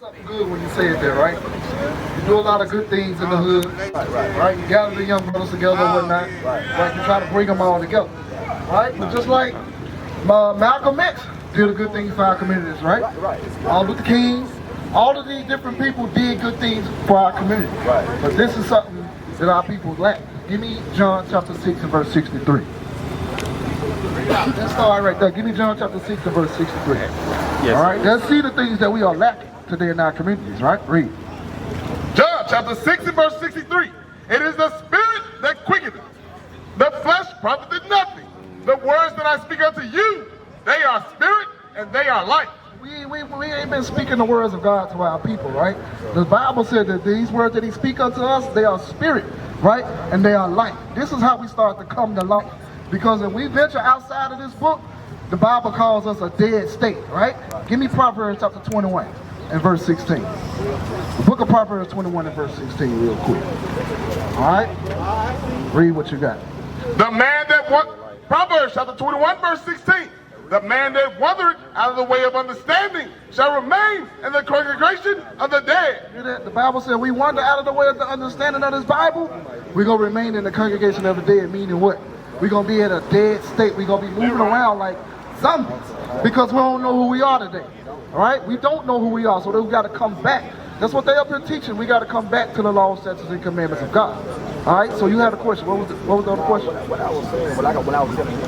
Something good when you say it there, right? You do a lot of good things in the hood, right? You gather the young brothers together and whatnot, right? You try to bring them all together, right? But just like Malcolm X did a good thing for our communities, right? All of the Kings, all of these different people did good things for our community. But this is something that our people lack. Give me John chapter 6 and verse 63. Let's start right there. Give me John chapter 6 and verse 63. Yes. All right, let's see the things that we are lacking today in our communities, right? Read. John chapter 6 and verse 63. It is the spirit that quickeneth. The flesh profiteth nothing. The words that I speak unto you, they are spirit and they are life. We ain't been speaking the words of God to our people, right? The Bible said that these words that he speak unto us, they are spirit, right? And they are life. This is how we start to come to life. Because if we venture outside of this book, the Bible calls us a dead state, right? Give me Proverbs chapter 21 and verse 16. The book of Proverbs 21 and verse 16 real quick. All right? Read what you got. The man that Proverbs chapter 21 verse 16. The man that wandereth out of the way of understanding shall remain in the congregation of the dead. Hear that? The Bible said we wander out of the way of the understanding of this Bible, we're going to remain in the congregation of the dead, meaning what? We're going to be in a dead state. We're going to be moving around like zombies because we don't know who we are today. All right? We don't know who we are, so we got to come back. That's what they up here teaching. We got to come back to the law, statutes, and commandments of God. All right? So you had a question. What was the other question? What I was saying, when I was telling you,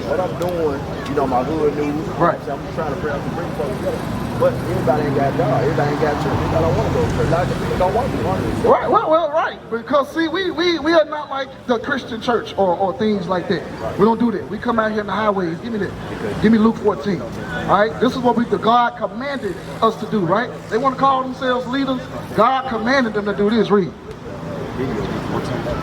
what I'm doing, you know, my hood news. Right. I'm trying to bring folks together. But everybody ain't got God. Everybody ain't got church. I don't want to go to church. A lot of people don't want to go. Right, well, right. Because see, we are not like the Christian church or things like that. We don't do that. We come out here in the highways. Give me that. Give me Luke 14. All right? This is what the God commanded us to do, right? They want to call themselves leaders. God commanded them to do this. Read.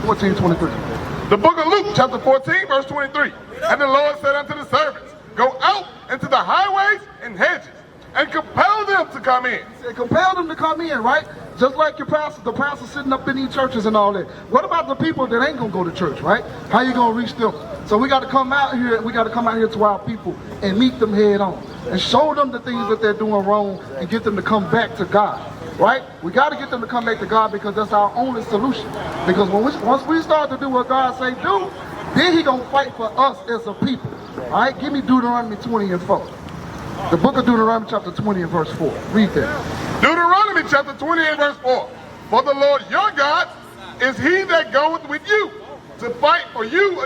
14:23. The book of Luke, chapter 14, verse 23. And the Lord said unto the servants, go out into the highways and hedges, and compel them to come in. He said, compel them to come in, right? Just like your pastor, the pastor sitting up in these churches and all that. What about the people that ain't gonna go to church, right? How you gonna reach them? So we got to come out here. We got to come out here to our people and meet them head on and show them the things that they're doing wrong and get them to come back to God. Right? We got to get them to come back to God because that's our only solution. Because once we start to do what God say do, then he gonna fight for us as a people. All right? Give me Deuteronomy 20 and 4. The book of Deuteronomy chapter 20 and verse 4. Read that. Deuteronomy chapter 20 and verse 4. For the Lord your God is he that goeth with you to fight for you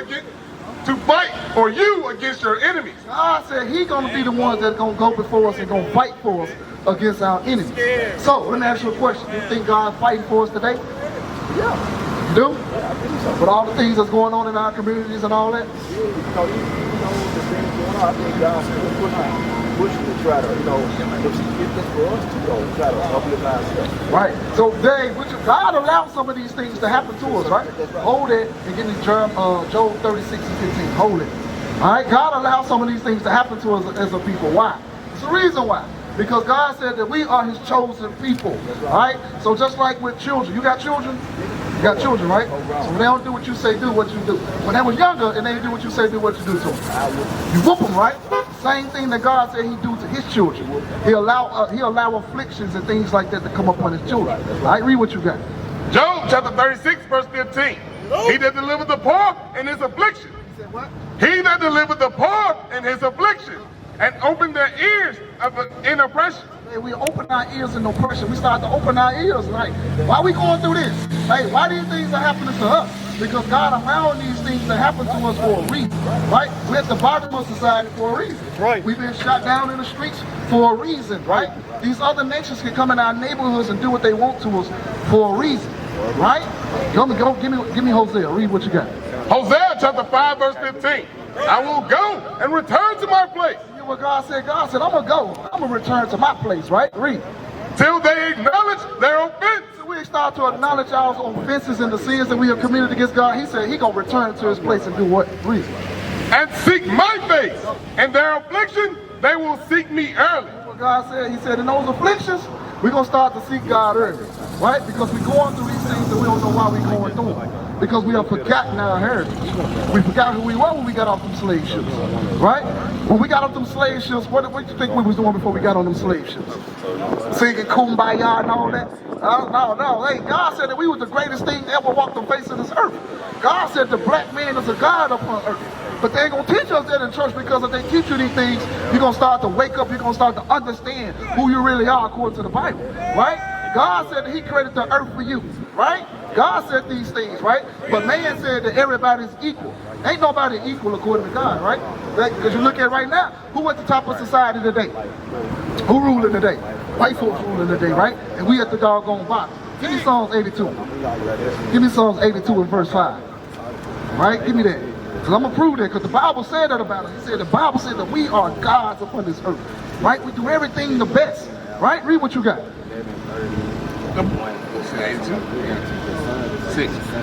against your enemies. God said he gonna be the ones that gonna go before us and gonna fight for us against our enemies. So let me ask you a question. Do you think God fighting for us today? Yeah. You do? Yeah, I think so. With all the things that's going on in our communities and all that? Yeah, you know, the things going on, I think God's still pushing to try to, if he get this for us to, try to uplift ourselves. Right. So God allowed some of these things to happen to us, right? Hold it and give me Job 36 and 15. Hold it. All right. God allowed some of these things to happen to us as a people. Why? It's the reason why. Because God said that we are his chosen people. All right. So just like with children, you got children? You got children, right? So when they don't do what you say, do what you do. When they were younger and they do what you say, do what you do to them. You whoop them, right? Same thing that God said he do to his children. He allow afflictions and things like that to come upon his children. All right, read what you got. Job chapter 36 verse 15. He that delivered the poor in his affliction. He said what? He that delivered the poor in his affliction and opened their ears in oppression. We open our ears in oppression. We start to open our ears like, why are we going through this? Hey, why these things are happening to us? Because God allowing these things to happen to us for a reason, right? We're at the bottom of society for a reason. Right. We've been shot down in the streets for a reason, right? These other nations can come in our neighborhoods and do what they want to us for a reason, right? Give me Hosea. Read what you got. Hosea chapter 5 verse 15. I will go and return to my place. What God said, I'm gonna go. I'm gonna return to my place, right? Read. Till they acknowledge their offense. So we start to acknowledge our offenses and the sins that we have committed against God. He said he gonna return to his place and do what? Read. And seek my face. And their affliction, they will seek me early. What God said, he said in those afflictions, we're gonna start to seek God early, right? Because we're going through these things and we don't know why we're going through them. Because we have forgotten our heritage. We forgot who we were when we got off them slave ships, right? When we got off them slave ships, what did you think we was doing before we got on them slave ships? Singing Kumbaya and all that. No. Hey, God said that we were the greatest thing ever walked the face of this earth. God said the black man is a God upon earth. But they ain't going to teach us that in church, because if they teach you these things, you're going to start to wake up, you're going to start to understand who you really are according to the Bible, right? God said that he created the earth for you, right? God said these things, right? But man said that everybody's equal. Ain't nobody equal according to God, right? Because you look at right now, who at the top of society today? Who ruling today? White folks ruling today, right? And we at the doggone bottom. Give me Psalms 82. Give me Psalms 82 and verse 5. Right? Give me that. Because I'm going to prove that, because the Bible said that about us. It said, the Bible said that we are gods upon this earth. Right? We do everything the best. Right? Read what you got.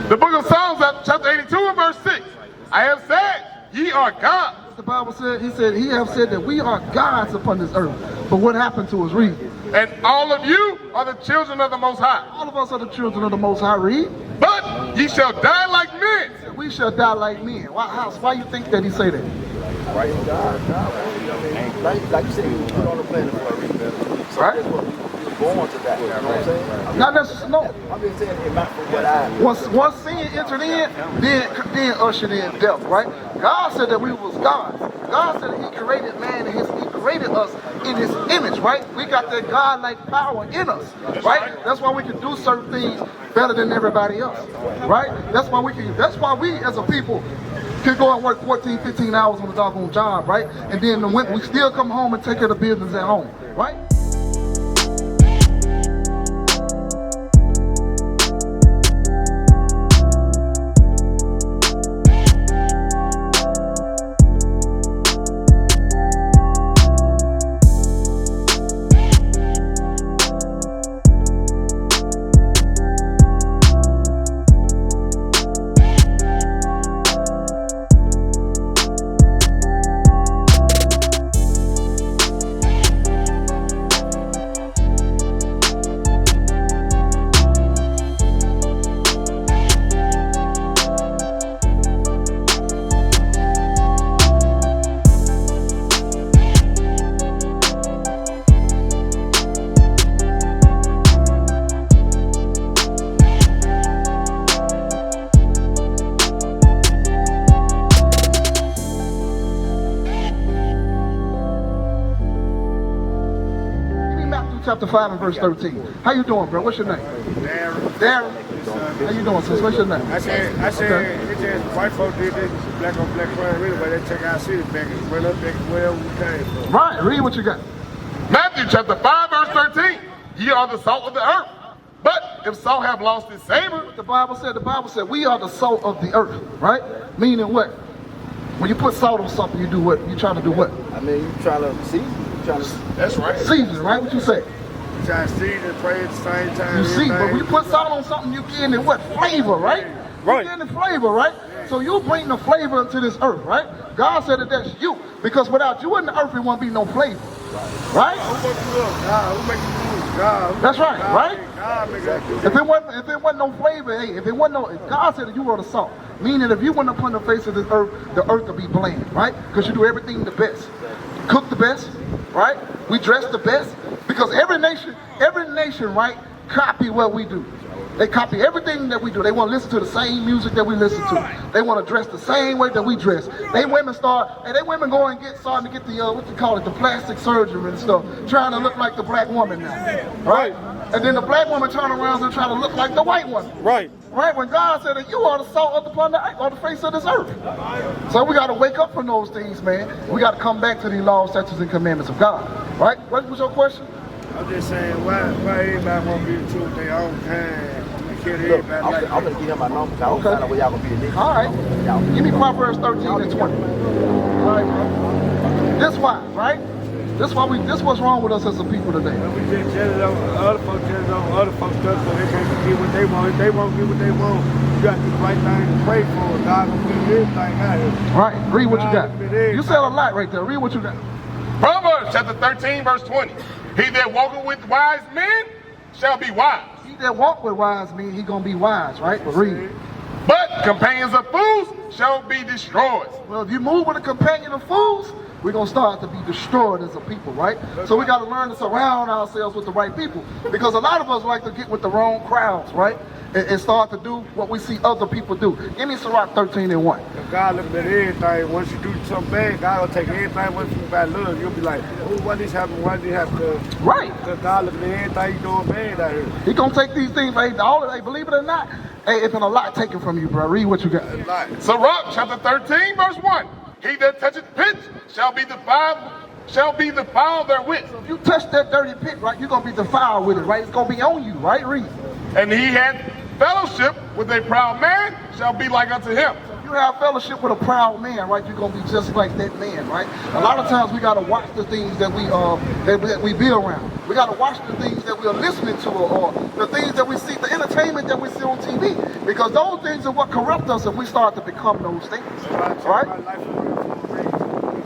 The book of Psalms, chapter 82 and verse 6. I have said, ye are gods. The Bible said, he have said that we are gods upon this earth. But what happened to us? Read. And all of you are the children of the Most High. All of us are the children of the Most High. Read. But ye shall die like men. We shall die like men. Why you think that he say that? Right, God. Like you said, you put on the planet for a reason. So right? Born to that. You know what I'm saying? Not necessarily. No. I'm just saying it not from what I. Once sin entered in, then ushered in death, right? God said that we was gods. God said that he created man and he created us in his image, right? We got that God-like power in us, right? That's why we can do certain things better than everybody else, right? That's why we as a people can go and work 14, 15 hours on a doggone job, right? And then we still come home and take care of the business at home, right? Chapter 5 and verse 13. How you doing, bro? What's your name? Darren. How you doing, sis? What's your name? I said, it's just white folks did this black on black crime really, but they take our city back and run up back wherever we came from. Right, read what you got. Matthew chapter 5 verse 13. Ye are the salt of the earth. But if salt have lost its savor. The Bible said we are the salt of the earth, right? Meaning what? When you put salt on something, you do what? You trying to do what? I mean, you trying to season. That's right. Season, right? What you say? You try to season and pray at the same time. You see, but when you put salt on something, you getting it what? Flavor, right? Right. You getting the flavor, right? So you bring the flavor into this earth, right? God said that that's you. Because without you in the earth, it won't be no flavor. Right? Who makes you look? God. Who makes you move? God. That's right, God, right? God make that do. If it wasn't no flavor, hey, if God said that you were the salt, meaning if you went upon the face of this earth, the earth would be bland, right? Because you do everything the best. You cook the best, right? We dress the best. Because every nation, right, copy what we do. They copy everything that we do. They want to listen to the same music that we listen to. They want to dress the same way that we dress. They women go and starting to get the what you call it, the plastic surgery and stuff, trying to look like the black woman now, right? And then the black woman turn around and try to look like the white woman, Right. right? When God said that you are the salt upon the face of this earth. So we got to wake up from those things, man. We got to come back to the laws, statutes, and commandments of God, right? What was your question? I'm just saying, why everybody want to be the truth their own kind? Look, I'm going to give him my number. I don't find out where y'all going to be the next. All right. Give me Proverbs 13 and 20. All right, bro. This why, right? This what's wrong with us as a people today. We just jealous of other folks, jealous of other folks stuff, so they can't get what they want. If they won't get what they want, you got to do the right thing to pray for. God will be everything out here. Right. Read what you got. You said a lot right there. Read what you got. Proverbs chapter 13 verse 20. He that walketh with wise men shall be wise. He that walk with wise men, he gonna be wise, right? But read. But companions of fools shall be destroyed. Well, if you move with a companion of fools, we're going to start to be destroyed as a people, right? So we got to learn to surround ourselves with the right people, because a lot of us like to get with the wrong crowds, right? And start to do what we see other people do. Give me Sirach 13:1. If God looking at everything, once you do something bad, God will take everything once you got love. You'll be like, oh, why this happened? Why this happened? Right. Because God looking at everything you doing bad out here. He gonna take these things, hey, all of, hey, believe it or not, hey, it's been a lot taken from you, bro. Read what you got. Sirach chapter 13, verse 1. He that toucheth pitch shall be defiled therewith. If you touch that dirty pit, right, you're gonna be defiled with it, right? It's gonna be on you, right? Read. And he had fellowship with a proud man shall be like unto him. You have fellowship with a proud man, right? You're gonna be just like that man, right? A lot of times we gotta watch the things that we be around. We gotta watch the things that we are listening to, or the things that we see, the entertainment that we see on TV, because those things are what corrupt us if we start to become those things, right?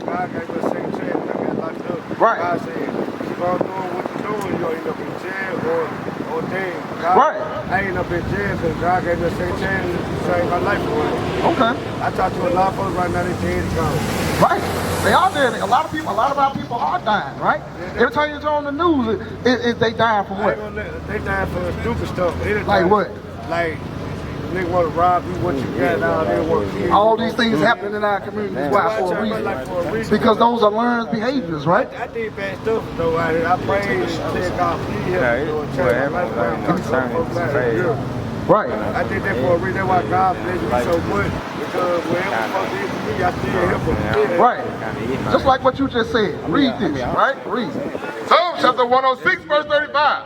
God gave us a second chance. I got locked up. Right. God said, keep on doing what you're doing, you'll end up in jail or dead. God, Right. I ain't up in jail because God gave me a second chance to save my life away. Okay. I talk to a lot of folks right now, they dead and gone. Right. They are dead. A lot of our people are dying, right? Every time you turn on the news, they dying from what? They dying for stupid stuff. Anything. Like what? Like, they want to rob you, what you got down there, want to kill you. All these things happening in our communities. Why? For a reason. Because those are learned behaviors, right? I did bad stuff though out here. I prayed and said, God, please help me. Change my life. Right. I did that for a reason. That's why God blessed me so much. Because wherever folks did to me, I still help them. Right. Just like what you just said. Read this, right? Read. Psalm chapter 106, verse 35.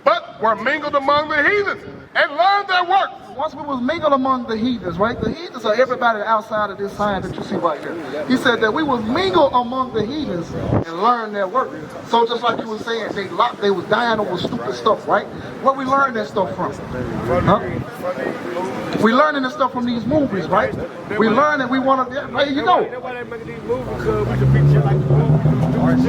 But were mingled among the heathens and learned their works. Once we was mingled among the heathens, right? The heathens are everybody outside of this sign that you see right here. He said that we was mingled among the heathens and learned their work. So just like you were saying, they was dying over stupid stuff, right? Where we learn that stuff from? Huh? We learning this stuff from these movies, right? We learn that we want to, right, you know. That's why they making these movies, because we can be just like the movies.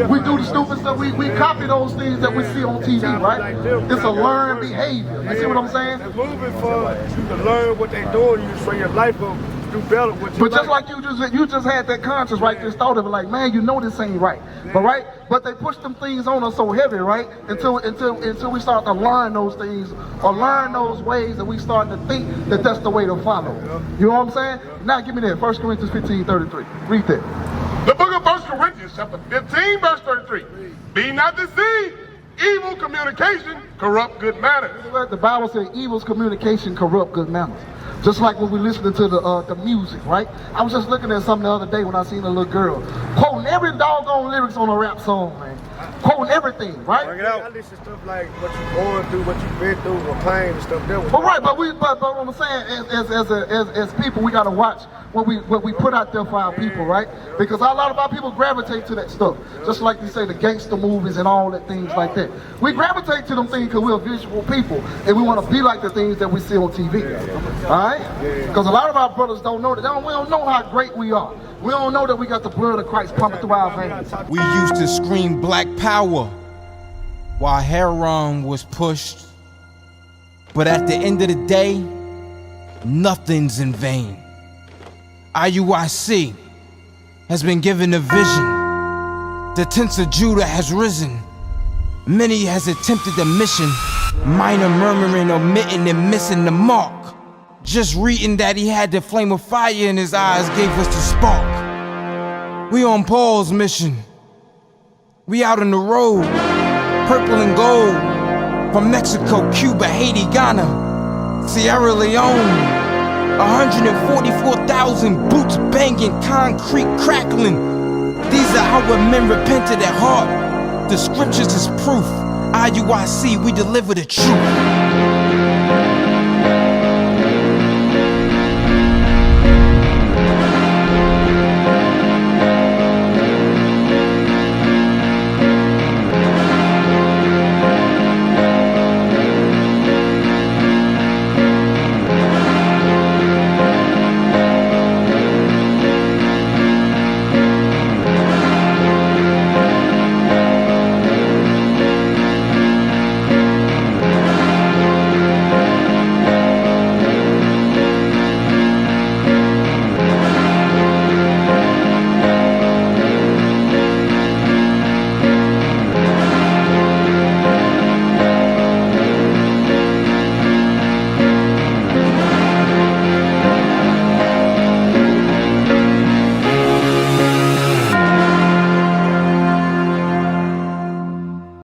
We do the stupid stuff. We copy those things that we see on TV, right? It's a learned behavior. You see what I'm saying? They're moving for you to learn what they're doing, you for your life to do better with your But just like you just had that conscience, right? This thought of it, like, man, you know this ain't right, but right? But they push them things on us so heavy, right? Until we start to learn those things or learn those ways, and we start to think that that's the way to follow. You know what I'm saying? Now give me that. 1 Corinthians 15:33. Read that. The book of 1 Corinthians chapter 15, verse 33. Be not deceived. Evil communication corrupt good manners. The Bible says evil's communication corrupt good manners. Just like when we listening to the music, right? I was just looking at something the other day when I seen a little girl quoting every doggone lyrics on a rap song, man. Quoting everything, right? I listen to stuff like what you going through, what you've been through, what pain and stuff. But right, but what I'm saying, as people, we gotta watch what we put out there for our people, right? Because a lot of our people gravitate to that stuff. Just like you say, the gangster movies and all that things like that. We gravitate to them things because we're visual people and we want to be like the things that we see on TV. All right? Because a lot of our brothers don't know that. We don't know how great we are. We don't know that we got the blood of Christ pumping through our veins. We used to scream black power while heroin was pushed. But at the end of the day, nothing's in vain. IUIC has been given a vision. The tents of Judah has risen. Many has attempted the mission. Minor murmuring, omitting, and missing the mark. Just reading that he had the flame of fire in his eyes gave us the spark. We on Paul's mission. We out on the road, purple and gold. From Mexico, Cuba, Haiti, Ghana, Sierra Leone. 144,000 boots banging, concrete crackling. These are our men repented at heart. The scriptures is proof. IUIC, we deliver the truth.